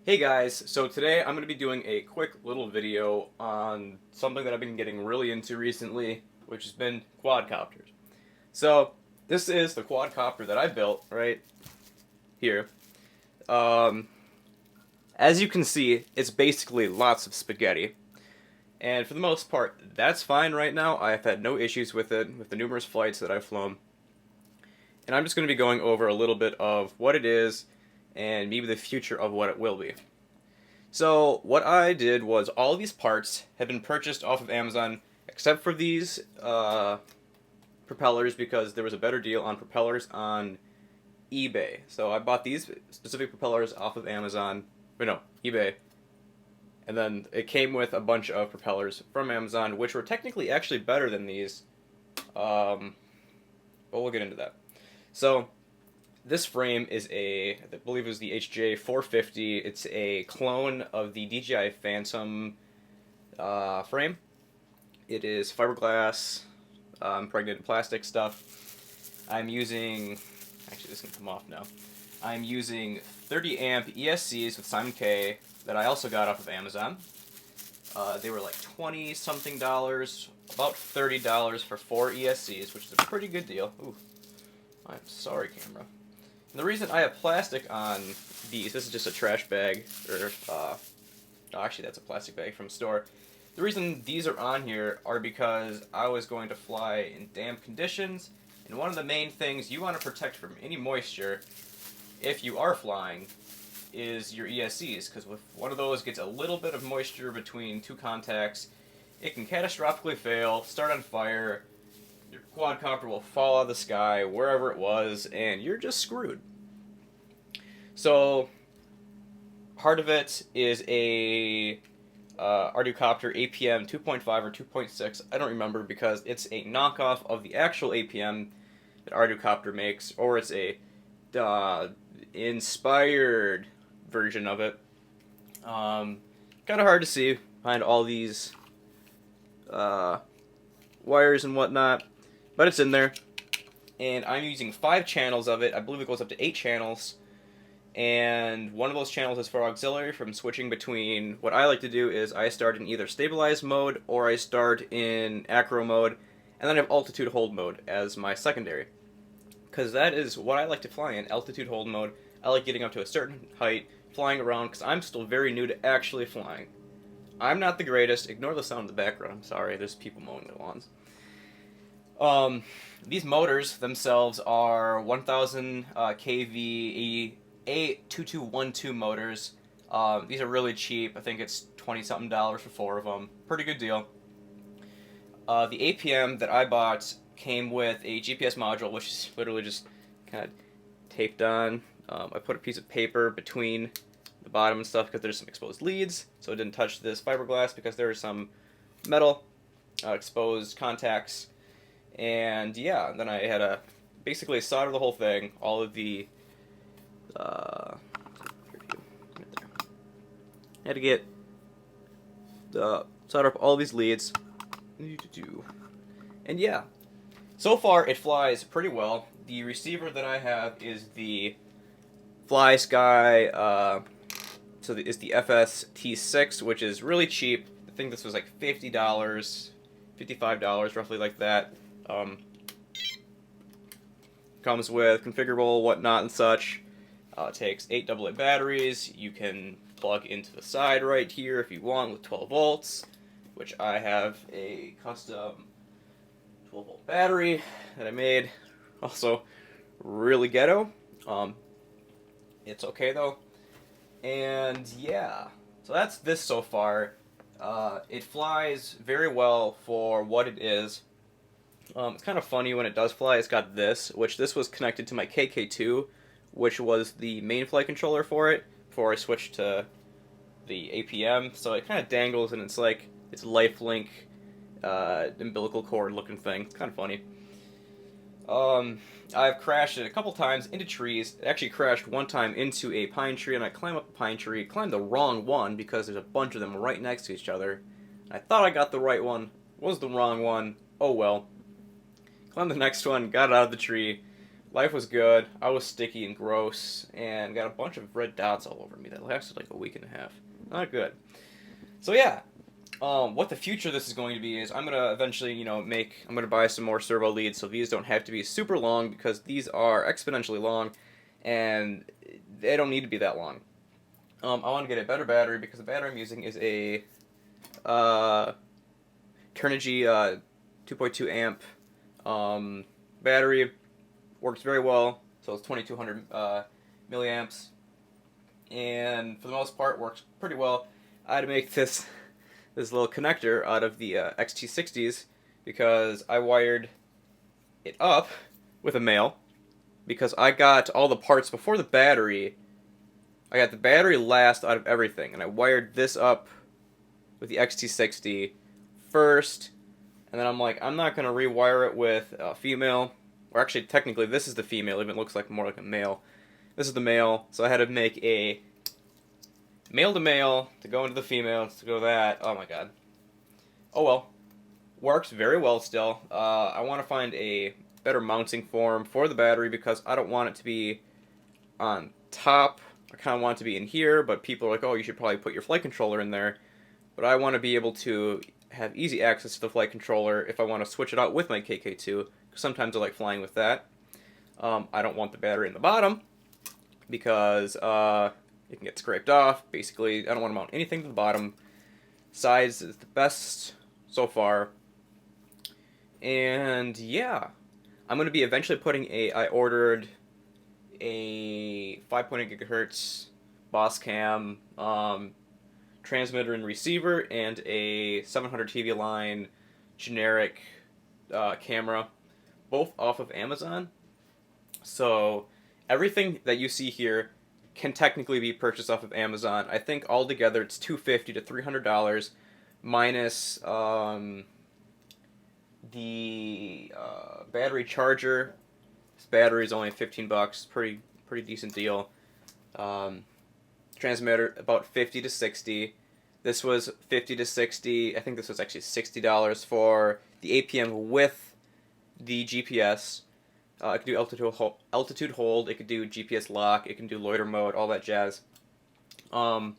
Hey guys, so today I'm going to be doing a quick little video on something that I've been getting really into recently, which has been quadcopters. So, this is the quadcopter that I built right here. Um, as you can see, it's basically lots of spaghetti. And for the most part, that's fine right now. I've had no issues with it, with the numerous flights that I've flown. And I'm just going to be going over a little bit of what it is and maybe the future of what it will be. So what I did was all of these parts have been purchased off of Amazon, except for these propellers because there was a better deal on propellers on eBay. So I bought these specific propellers off of Amazon, but no, eBay. And then it came with a bunch of propellers from Amazon, which were technically actually better than these. But we'll get into that. So this frame is I believe it was the HJ 450. It's a clone of the DJI Phantom frame. It is fiberglass, impregnated plastic stuff. I'm using, actually this can come off now. I'm using 30 amp ESCs with Simon K that I also got off of Amazon. They were like 20 something dollars, about $30 for 4 ESCs, which is a pretty good deal. Ooh, I'm sorry, camera. And the reason I have plastic on these, this is just a trash bag, or, actually that's a plastic bag from the store. The reason these are on here are because I was going to fly in damp conditions, and one of the main things you want to protect from any moisture, if you are flying, is your ESCs, because if one of those gets a little bit of moisture between two contacts, it can catastrophically fail, start on fire, your quadcopter will fall out of the sky, wherever it was, and you're just screwed. So, part of it is a Quadcopter APM 2.5 or 2.6. I don't remember because it's a knockoff of the actual APM that Quadcopter makes, or it's a inspired version of it. Kind of hard to see behind all these wires and whatnot, but it's in there. And I'm using 5 channels of it. I believe it goes up to 8 channels. And one of those channels is for auxiliary from switching between, what I like to do is I start in either stabilized mode or I start in acro mode, and then I have altitude hold mode as my secondary. Because that is what I like to fly in, altitude hold mode. I like getting up to a certain height, flying around, because I'm still very new to actually flying. I'm not the greatest. Ignore the sound in the background. I'm sorry, there's people mowing their lawns. These motors themselves are 1000 kV A2212 motors. These are really cheap. I think it's 20 something dollars for 4 of them. Pretty good deal. The APM that I bought came with a GPS module, which is literally just kind of taped on. I put a piece of paper between the bottom and stuff because there's some exposed leads, so it didn't touch this fiberglass because there are some metal exposed contacts. And yeah, then I had to basically solder the whole thing, all of the I had to get solder up all these leads. And yeah, so far it flies pretty well. The receiver that I have is the Fly Sky, it's the FS T6, which is really cheap. I think this was like $50, $55, roughly like that. Comes with configurable whatnot and such. It takes 8 AA batteries. You can plug into the side right here if you want with 12 volts, which I have a custom 12 volt battery that I made. Also, really ghetto. It's okay though. And yeah, so that's this so far. It flies very well for what it is. It's kind of funny when it does fly. It's got this was connected to my KK2, which was the main flight controller for it before I switched to the APM. So it kind of dangles, and it's like it's lifelink, umbilical cord looking thing. It's kind of funny. I've crashed it a couple times into trees. It actually crashed one time into a pine tree, and I climbed up a pine tree, climbed the wrong one because there's a bunch of them right next to each other. I thought I got the right one, was the wrong one. Oh well. Climbed the next one, got it out of the tree. Life was good. I was sticky and gross, and got a bunch of red dots all over me that lasted like a week and a half. Not good. So yeah, what the future of this is going to be is I'm gonna eventually, I'm gonna buy some more servo leads, so these don't have to be super long because these are exponentially long, and they don't need to be that long. I want to get a better battery because the battery I'm using is a Turnigy 2.2 amp battery. Works very well, so it's 2200 milliamps, and for the most part works pretty well. I had to make this little connector out of the XT60s because I wired it up with a male because I got all the parts before the battery. I got the battery last out of everything, and I wired this up with the XT60 first, and then I'm like, I'm not going to rewire it with a female, or actually technically this is the female, even it looks like more like a male. This is the male, so I had to make a male to male to go into the female to go that. Oh my god. Oh well. Works very well still. I want to find a better mounting form for the battery because I don't want it to be on top. I kind of want it to be in here, but people are like, oh, you should probably put your flight controller in there. But I want to be able to have easy access to the flight controller if I want to switch it out with my KK2, because sometimes I like flying with that. I don't want the battery in the bottom because it can get scraped off. Basically, I don't want to mount anything to the bottom. Size is the best so far. And yeah, I'm going to be eventually I ordered a 5.8 gigahertz Boss Cam transmitter and receiver and a 700 TV line generic camera, both off of Amazon. So everything that you see here can technically be purchased off of Amazon. I think altogether it's $250 to $300 minus the battery charger. This battery is only $15, pretty decent deal. Transmitter about 50 to 60. This was 50 to 60. I think this was actually $60 for the APM with the GPS. It could do altitude hold. It could do GPS lock. It can do loiter mode. All that jazz. The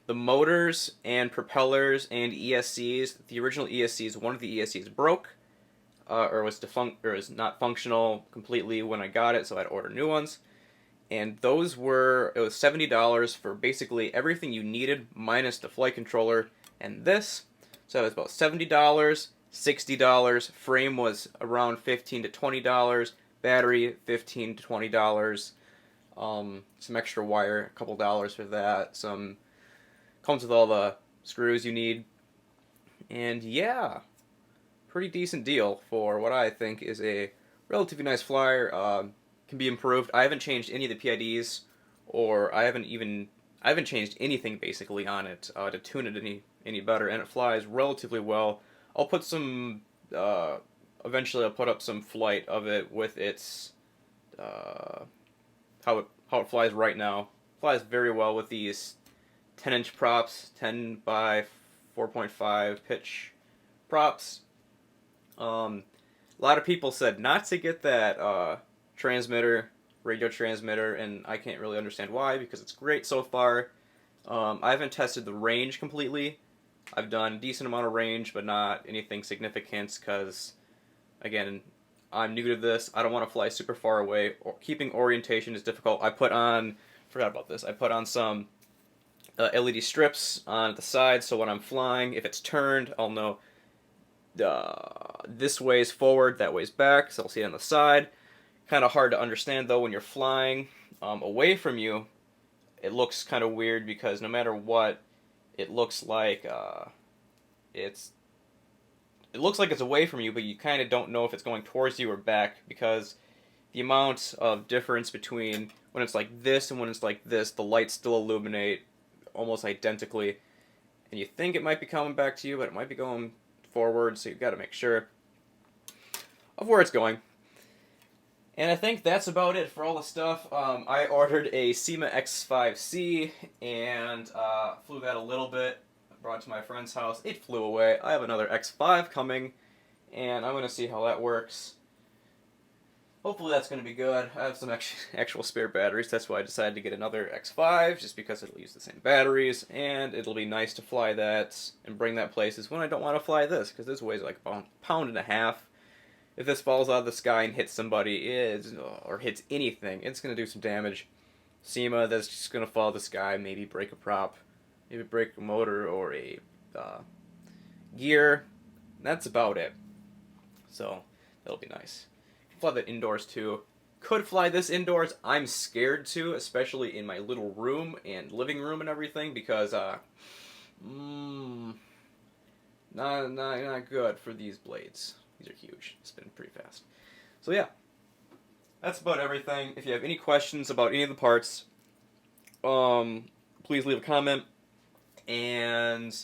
motors and propellers and ESCs. The original ESCs. One of the ESCs broke, or was not functional completely when I got it, so I had to order new ones. And it was $70 for basically everything you needed minus the flight controller and this. So it was about $70, $60. Frame was around $15 to $20. Battery $15 to $20. Some extra wire, a couple dollars for that. Comes with all the screws you need. And yeah, pretty decent deal for what I think is a relatively nice flyer. Can be improved. I haven't changed any of the PIDs, or I haven't changed anything basically on it to tune it any better, and it flies relatively well. I'll put some eventually I'll put up some flight of it with its how it flies right now. It flies very well with these 10-inch props, 10 by 4.5 pitch props. A lot of people said not to get that radio transmitter, and I can't really understand why, because it's great so far. I haven't tested the range completely. I've done a decent amount of range, but not anything significant, because, again, I'm new to this. I don't want to fly super far away. Keeping orientation is difficult. Forgot about this, I put on some LED strips on the side, so when I'm flying, if it's turned, I'll know this way is forward, that way is back, so I'll see it on the side. Kind of hard to understand though when you're flying away from you. It looks kind of weird because no matter what, it looks like it's away from you, but you kind of don't know if it's going towards you or back, because the amount of difference between when it's like this and when it's like this, the lights still illuminate almost identically, and you think it might be coming back to you, but it might be going forward, so you've got to make sure of where it's going. And I think that's about it for all the stuff. I ordered a SEMA X5C and flew that a little bit. Brought it to my friend's house. It flew away. I have another X5 coming, and I'm going to see how that works. hopefully that's going to be good. I have some actual spare batteries. That's why I decided to get another X5, just because it'll use the same batteries, and it'll be nice to fly that and bring that places when I don't want to fly this, because this weighs like a pound and a half. If this falls out of the sky and hits somebody, or hits anything, it's going to do some damage. SEMA, that's just going to fall out of the sky, maybe break a prop, maybe break a motor or a gear. That's about it. So, that'll be nice. Fly that indoors too. Could fly this indoors. I'm scared to, especially in my little room and living room and everything, because not good for these blades. These are huge. Spin pretty fast. So yeah, that's about everything. If you have any questions about any of the parts, please leave a comment, and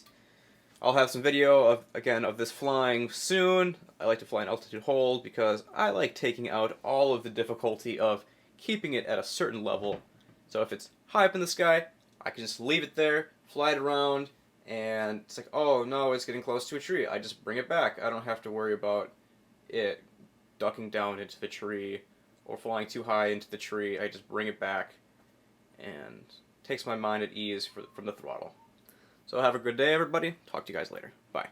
I'll have some video of this flying soon. I like to fly in altitude hold because I like taking out all of the difficulty of keeping it at a certain level. So if it's high up in the sky, I can just leave it there, fly it around, and it's like, oh no, it's getting close to a tree. I just bring it back. I don't have to worry about it ducking down into the tree or flying too high into the tree. I just bring it back, and it takes my mind at ease from the throttle. So have a good day, everybody. Talk to you guys later. Bye.